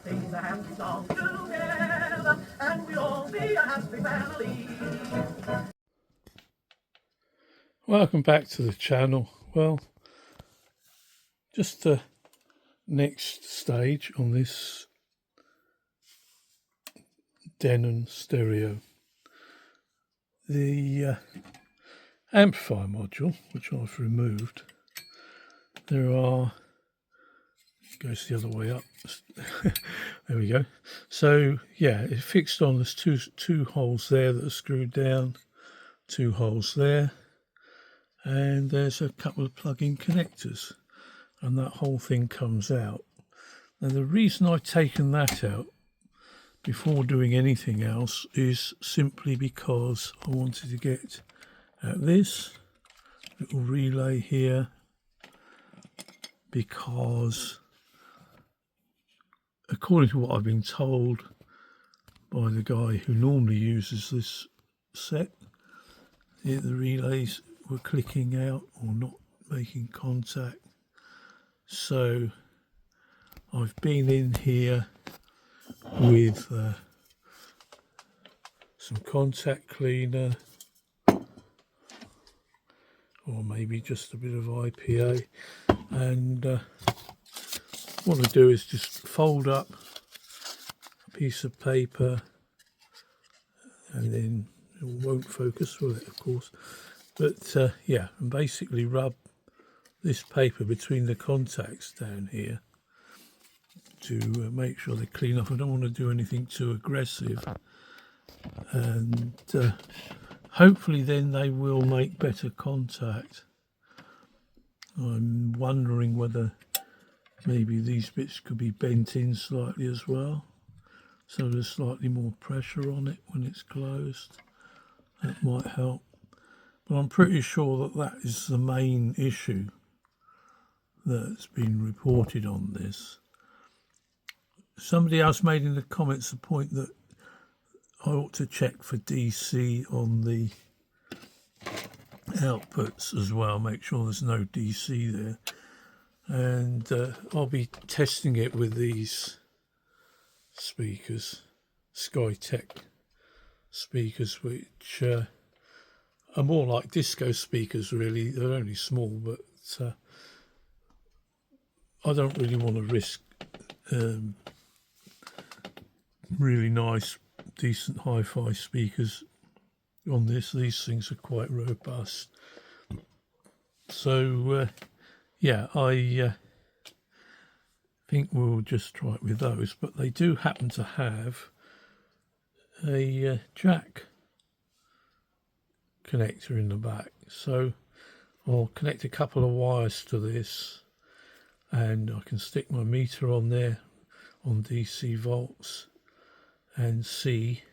sing a happy song together, and we'll all be a happy family. Welcome back to the channel. Well, just the next stage on this Denon stereo. The amplifier module, which I've removed, there are, goes the other way up. There we go. So yeah, it's fixed on. There's two holes there that are screwed down, 2 holes there, and there's a couple of plug-in connectors, and that whole thing comes out. Now the reason I've taken that out before doing anything else is simply because I wanted to get at this little relay here, because according to what I've been told by the guy who normally uses this set, the relays were clicking out or not making contact. So I've been in here with some contact cleaner, or maybe just a bit of IPA, and what I do is just fold up a piece of paper, and then it won't focus with it, of course, but yeah, and basically rub this paper between the contacts down here to make sure they clean off. I don't want to do anything too aggressive, and hopefully then they will make better contact. I'm wondering whether maybe these bits could be bent in slightly as well, so there's slightly more pressure on it when it's closed. That might help, but I'm pretty sure that that is the main issue that's been reported on this. Somebody else made in the comments the point that I ought to check for DC on the outputs as well, make sure there's no DC there, and I'll be testing it with these speakers, Skytech speakers, which are more like disco speakers really. They're only small, but I don't really want to risk really nice, decent hi-fi speakers on this. These things are quite robust. So yeah, I think we'll just try it with those, but they do happen to have a jack connector in the back, so I'll connect a couple of wires to this, and I can stick my meter on there on DC volts and see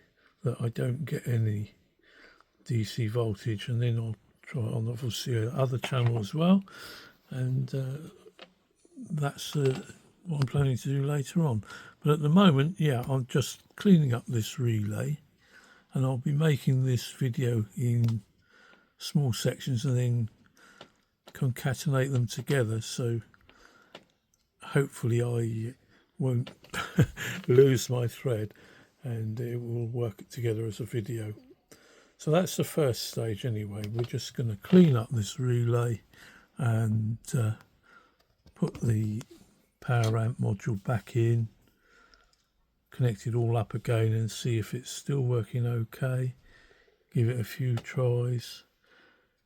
that I don't get any DC voltage, and then I'll try it on obviously the other channel as well, and that's what I'm planning to do later on. But at the moment, yeah, I'm just cleaning up this relay, and I'll be making this video in small sections and then concatenate them together, so hopefully I won't lose my thread and it will work together as a video. So that's the first stage anyway. We're just going to clean up this relay and put the power amp module back in, connect it all up again and see if it's still working okay. Give it a few tries.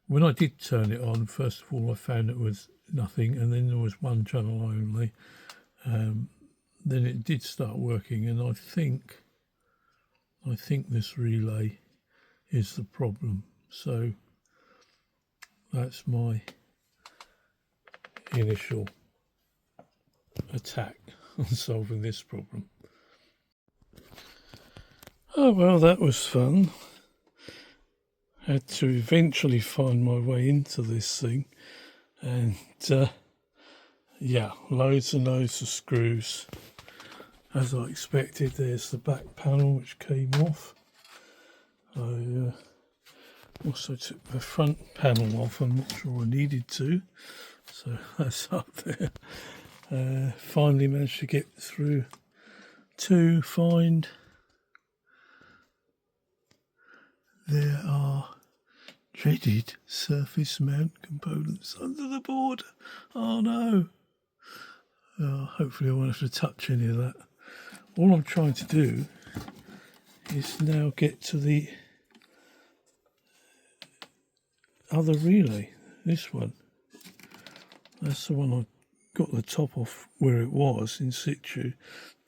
When I did turn it on, first of all I found it was nothing, and then there was one channel only. Then it did start working, and I think this relay is the problem. So that's my initial attack on solving this problem. Oh well, that was fun. Had to eventually find my way into this thing, and yeah, loads and loads of screws. As I expected, there's the back panel which came off. I also took the front panel off. I'm not sure I needed to, so that's up there. Finally managed to get through to find there are dreaded surface mount components under the board. Oh no! Hopefully I won't have to touch any of that. All I'm trying to do is now get to the other relay, this one. That's the one I got the top off where it was in situ,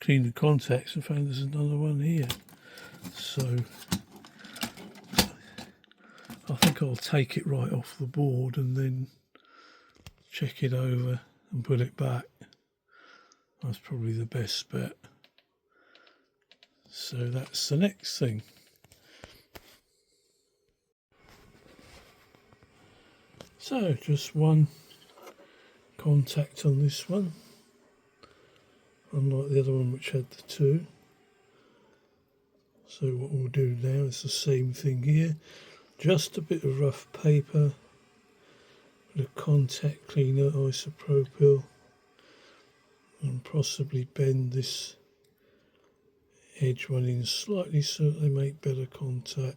cleaned the contacts and found there's another one here. So I think I'll take it right off the board and then check it over and put it back. That's probably the best bet. So that's the next thing. So just one contact on this one, unlike the other one which had the two. So what we'll do now is the same thing here, just a bit of rough paper, a contact cleaner, isopropyl, and possibly bend this edge one in slightly so that they make better contact.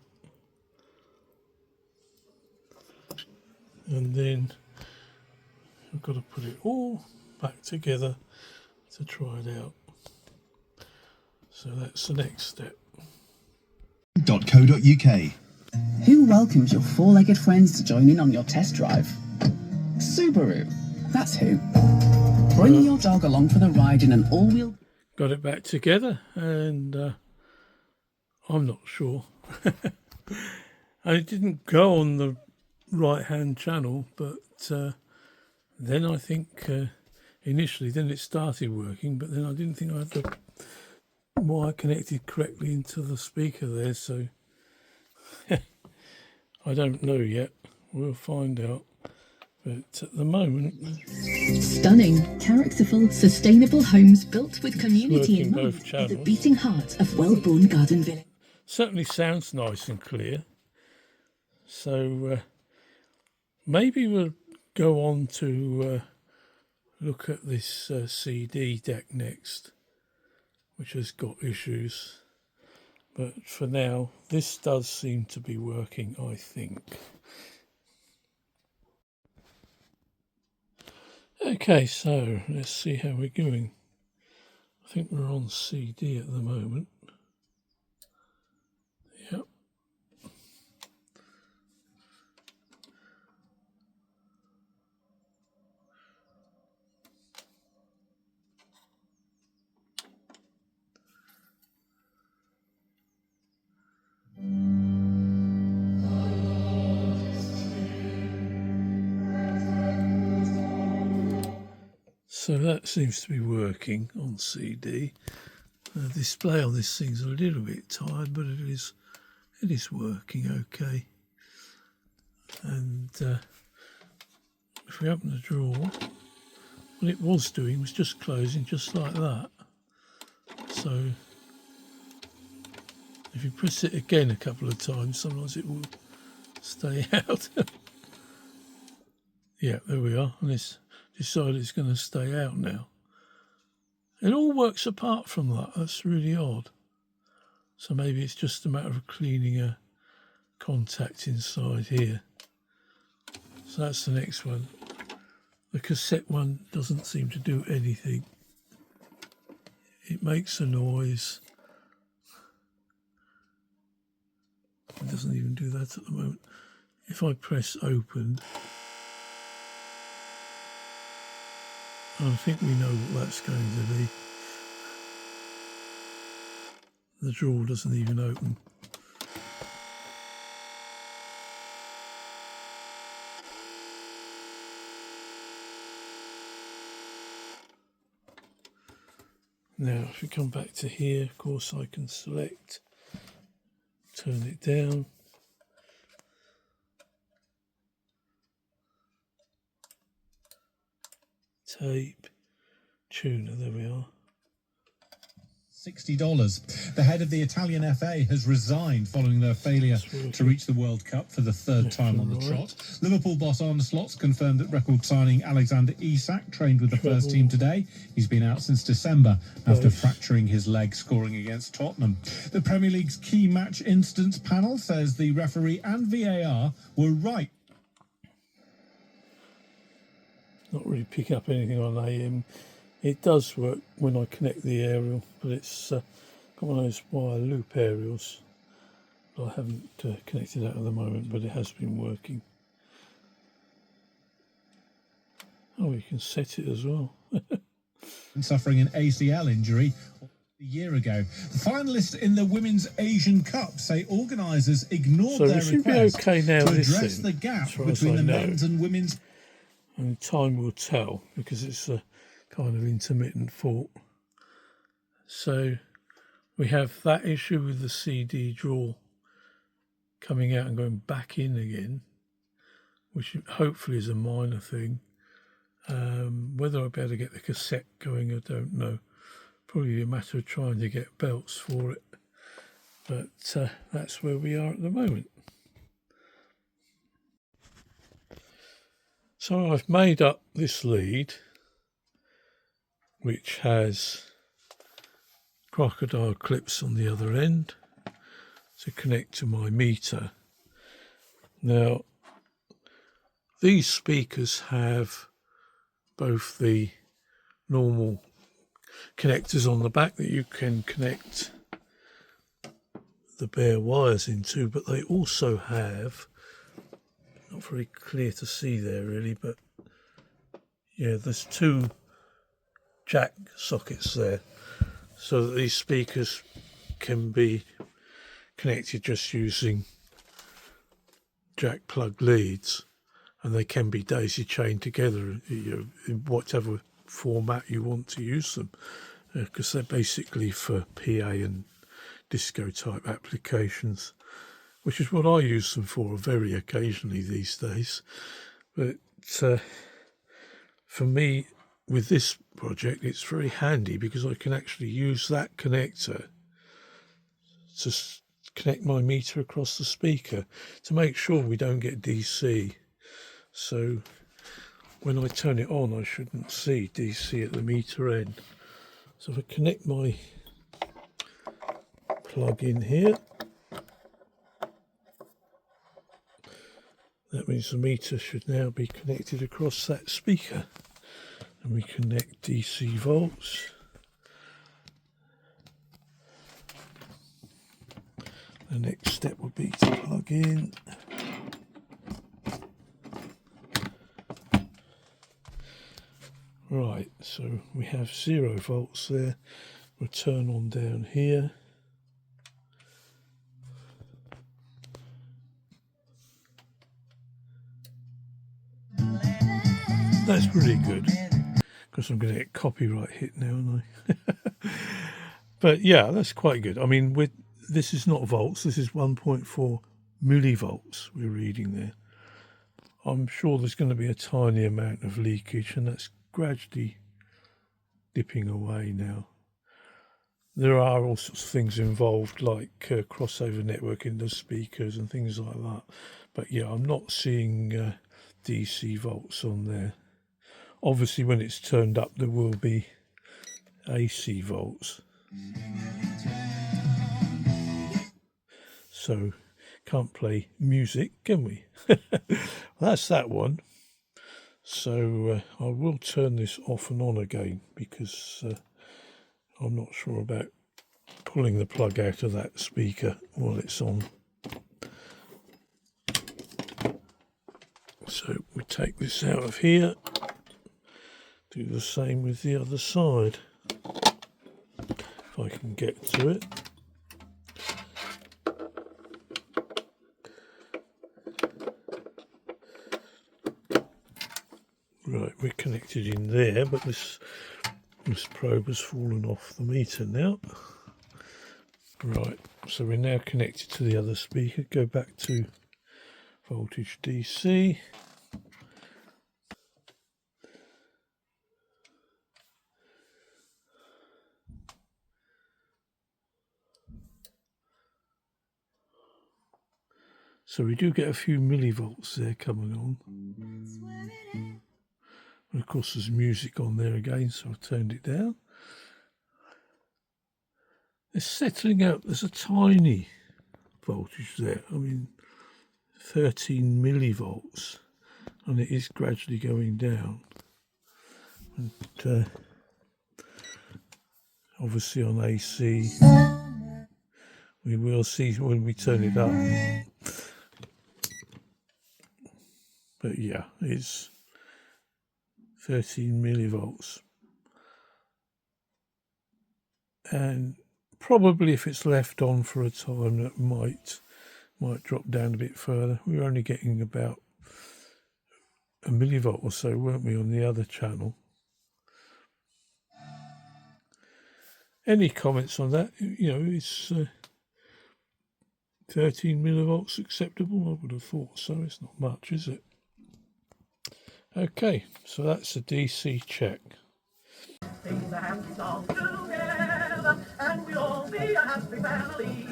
And then I've got to put it all back together to try it out. So that's the next step. .co.uk. Who welcomes your four-legged friends to join in on your test drive? Subaru. That's who. Bring your dog along for the ride in an all-wheel... Got it back together, and I'm not sure. And it didn't go on the right-hand channel, but then I think initially then it started working, but then I didn't think I had the wire connected correctly into the speaker there, so I don't know yet. We'll find out. But at the moment, stunning, characterful, sustainable homes built with community in mind both are the channels. beating heart of Wellborn Garden Village. Certainly sounds nice and clear. So maybe we'll go on to look at this CD deck next, which has got issues. But for now, this does seem to be working, I think. Okay, so let's see how we're going. I think we're on CD at the moment. Yep. So that seems to be working on CD. The display on this thing's a little bit tired, but it is working okay. And if we open the drawer, what it was doing was just closing just like that. So if you press it again a couple of times, sometimes it will stay out. Yeah, there we are. And it's decided it's going to stay out now. It all works apart from that. That's really odd. So maybe it's just a matter of cleaning a contact inside here. So that's the next one. The cassette one doesn't seem to do anything. It makes a noise. It doesn't even do that at the moment. If I press open, I think we know what that's going to be. The drawer doesn't even open. Now, if we come back to here, of course, I can select, turn it down. Tape, tuner, there we are. $60. The head of the Italian FA has resigned following their failure to reach the World Cup for the third time on the trot. Liverpool boss Arne Slot's confirmed that record signing Alexander Isak trained with the first team today. He's been out since December after fracturing his leg scoring against Tottenham. The Premier League's key match instance panel says the referee and VAR were right. Not really picking up anything on AM. It does work when I connect the aerial, but it's got one of those wire loop aerials. I haven't connected that at the moment, but it has been working. Oh, you can set it as well. And suffering an ACL injury a year ago. The finalists in the Women's Asian Cup say organisers ignored their request okay now, to address the gap between the men's and women's. And time will tell, because it's a kind of intermittent fault. So we have that issue with the CD draw coming out and going back in again, which hopefully is a minor thing. Whether I'll be able to get the cassette going, I don't know. Probably a matter of trying to get belts for it. But that's where we are at the moment. So I've made up this lead, which has crocodile clips on the other end to connect to my meter. Now, these speakers have both the normal connectors on the back that you can connect the bare wires into, but they also have, not very clear to see there really, but yeah, there's two jack sockets there, so that these speakers can be connected just using jack plug leads, and they can be daisy chained together, in whatever format you want to use them, because they're basically for PA and disco type applications, which is what I use them for very occasionally these days. But for me, with this project, it's very handy because I can actually use that connector to connect my meter across the speaker to make sure we don't get DC. So when I turn it on, I shouldn't see DC at the meter end. So if I connect my plug in here, that means the meter should now be connected across that speaker. And we connect DC volts. The next step would be to plug in. Right, so we have 0 volts there. We'll turn on down here. That's pretty good, because I'm going to get copyright hit now, aren't I? But yeah, that's quite good. I mean, this is not volts, this is 1.4 millivolts we're reading there. I'm sure there's going to be a tiny amount of leakage, and that's gradually dipping away now. There are all sorts of things involved, like crossover networking the speakers and things like that. But yeah, I'm not seeing DC volts on there. Obviously, when it's turned up, there will be AC volts. So, can't play music, can we? That's that one. So, I will turn this off and on again, because I'm not sure about pulling the plug out of that speaker while it's on. So, we take this out of here. Do the same with the other side, if I can get to it. Right, we're connected in there, but this probe has fallen off the meter now. Right, so we're now connected to the other speaker. Go back to voltage DC. So we do get a few millivolts there coming on. And of course there's music on there again, so I've turned it down. It's settling out, there's a tiny voltage there. I mean, 13 millivolts, and it is gradually going down. And obviously on AC, we will see when we turn it up. But yeah, it's 13 millivolts. And probably if it's left on for a time, that might drop down a bit further. We were only getting about a millivolt or so, weren't we, on the other channel? Any comments on that? You know, is 13 millivolts acceptable? I would have thought so. It's not much, is it? Okay, so that's a DC check. Sing the happy song together, and we'll all be a happy family.